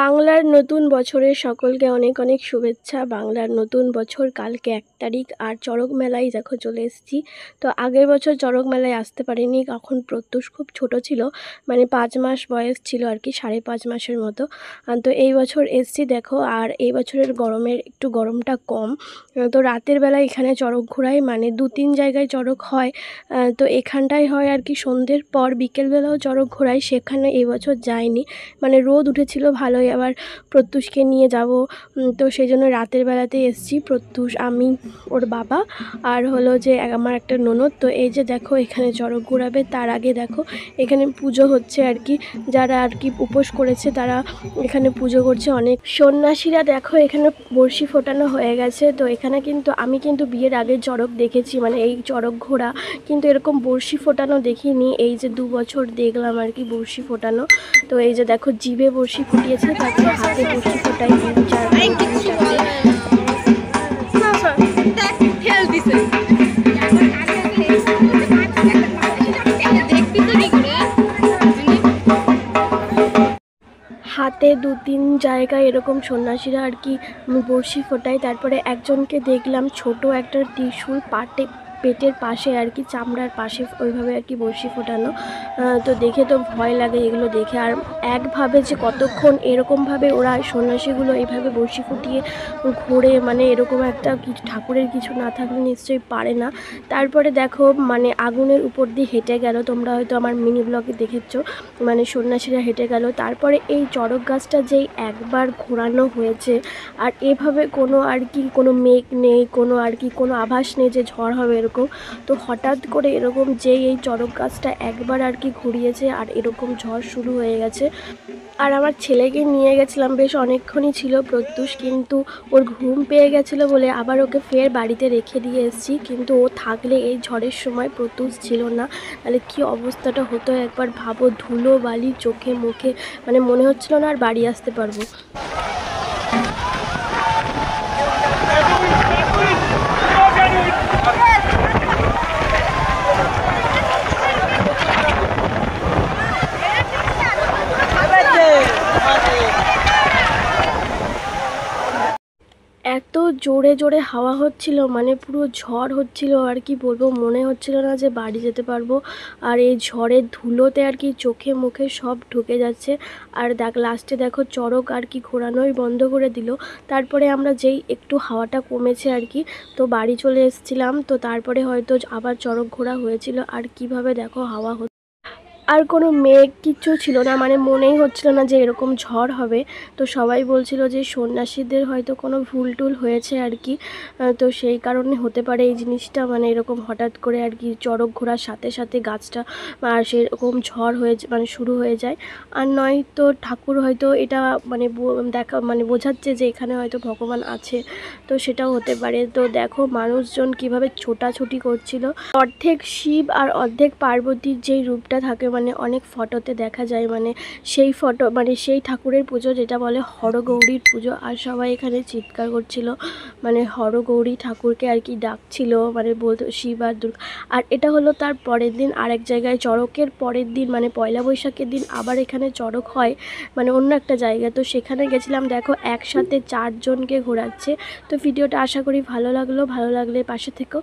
বাংলার নতুন বছরের সকলকে অনেক অনেক শুভেচ্ছা। বাংলার নতুন বছর কালকে ১ তারিখ, আর চড়ক মেলায় দেখো চলে এসেছি। তো আগের বছর চড়ক মেলায় আসতে পারিনি, তখন প্রত্যুষ খুব ছোট ছিল, মানে ৫ মাস বয়স ছিল আর কি, ৫.৫ মাসের মতো। তো এই বছর এসেছি দেখো। আর এই বছরের একটু গরমটা কম। তো রাতের বেলায় এখানে চড়ক ঘোরায়, মানে ২-৩ জায়গায় চড়ক হয়। তো এখানটায় হয় আর কি সন্ধ্যের পর, বিকেলবেলাও চড়ক ঘোরায়, সেখানে এই বছর যায়নি, মানে রোদ উঠেছিল ভালোই। আবার প্রত্যুষকে নিয়ে যাব, তো সেই জন্য রাতের বেলাতে এসেছি। প্রত্যুষ, আমি, ওর বাবা, আর হলো যে আমার একটা ননদ। তো এই যে দেখো এখানে চড়ক ঘোরাবে, তার আগে দেখো এখানে পুজো হচ্ছে আর কি। যারা আর কি উপোস করেছে তারা এখানে পুজো করছে। অনেক সন্ন্যাসীরা দেখো এখানে বড়শি ফোটানো হয়ে গেছে। তো এখানে কিন্তু আমি বিয়ের আগে চড়ক দেখেছি, মানে এই চড়ক ঘোরা, কিন্তু এরকম বড়শি ফোটানো দেখিনি। এই যে ২ বছর দেখলাম আর কি বড়শি ফোটানো। তো এই যে দেখো জিভে বড়শি ফুটিয়েছে, তারপরে হাতে বড়শি ফোটাই ৩-৪ হাতে ২-৩ জায়গায় এরকম সন্ন্যাসীরা আর কি বড়শি ফোটায়। তারপরে একজনকে দেখলাম ছোট একটা ত্রিশূল পেটের পাশে আর কি, চামড়ার পাশে ওইভাবে আর কি বড়শি ফোটানো। তো দেখে তো ভয় লাগে এগুলো দেখে। আর একভাবে যে কতক্ষণ এরকমভাবে ওরা সন্ন্যাসীগুলো এইভাবে বড়শি ফুটিয়ে ঘোরে, মানে এরকম একটা কিছু ঠাকুরের কিছু না থাকলে নিশ্চয়ই পারে না। তারপরে দেখো মানে আগুনের উপর দিয়ে হেঁটে গেল, তোমরা হয়তো আমার মিনি ব্লগে দেখেছো, মানে সন্ন্যাসীরা হেঁটে গেল। তারপরে এই চড়ক গাছটা যেই একবার ঘোরানো হয়েছে, আর এভাবে কোনো আর কি কোনো মেঘ নেই, কোনো আর কি কোনো আভাস নেই যে ঝড় হবে এরকম। তো হঠাৎ করে এরকম যেই এই চড়ক গাছটা একবার আর কি ঘুরিয়েছে, আর এরকম ঝড় শুরু হয়ে গেছে। আর আমার ছেলেকে নিয়ে গেছিলাম, বেশ অনেকক্ষণই ছিল প্রত্যুষ, কিন্তু ওর ঘুম পেয়ে গেছিলো বলে আবার ওকে ফের বাড়িতে রেখে দিয়ে এসেছি। কিন্তু ও থাকলে এই ঝড়ের সময় প্রত্যুষ ছিল না, তাহলে কী অবস্থাটা হতো একবার ভাবো। ধুলো বালি চোখে মুখে, মানে মনে হচ্ছিল না আর বাড়ি আসতে পারবো। এত জোরে জোরে হাওয়া হচ্ছিল, মানে পুরো ঝড় হচ্ছিল, আর কি বলবো, মনে হচ্ছিল না যে বাড়ি যেতে পারবো। আর এই ঝড়ের ধুলোতে আর কি চোখে মুখে সব ঢুকে যাচ্ছে। আর লাস্টে দেখো চড়ক আর কি ঘোরানোই বন্ধ করে দিল। তারপরে আমরা যেই একটু হাওয়াটা কমেছে আর কি, তো বাড়ি চলে এসেছিলাম। তো তারপরে হয়তো আবার চড়ক ঘোরা হয়েছিল। আর কিভাবে দেখো হাওয়া আর কোনো মেঘ কিচ্ছু ছিল না, মানে মনেই হচ্ছিল না যে এরকম ঝড় হবে। তো সবাই বলছিল যে সন্ন্যাসীদের হয়তো কোনো ভুল টুল হয়েছে আর কি। তো সেই কারণে হতে পারে এই জিনিসটা, মানে এরকম হঠাৎ করে আর কি চড়ক ঘোরার সাথে সাথে গাছটা আর সেরকম ঝড় হয়ে মানে শুরু হয়ে যায়। আর নয়তো ঠাকুর হয়তো এটা মানে মানে বোঝাচ্ছে যে এখানে হয়তো ভগবান আছে, তো সেটাও হতে পারে। তো দেখো মানুষজন কিভাবে ছোটাছুটি করছিল। অর্ধেক শিব আর অর্ধেক পার্বতীর যেই রূপটা থাকে, মানে অনেক ফটোতে দেখা যায়, মানে সেই ফটো, মানে সেই ঠাকুরের পুজো যেটা বলে হরগৌরীর পুজো। আর সবাই এখানে চিৎকার করছিল, মানে হরগৌরী ঠাকুরকে আর কি ডাকছিল, মানে বলতো শিব আর দুর্গা। আর এটা হলো তার পরের দিন আরেক জায়গায়, চড়কের পরের দিন মানে পয়লা বৈশাখের দিন আবার এখানে চড়ক হয়, মানে অন্য একটা জায়গায়। তো সেখানে গেছিলাম, দেখো একসাথে 4 জনকে ঘোরাচ্ছে। তো ভিডিওটা আশা করি ভালো লাগলো, ভালো লাগলে পাশে থেকো।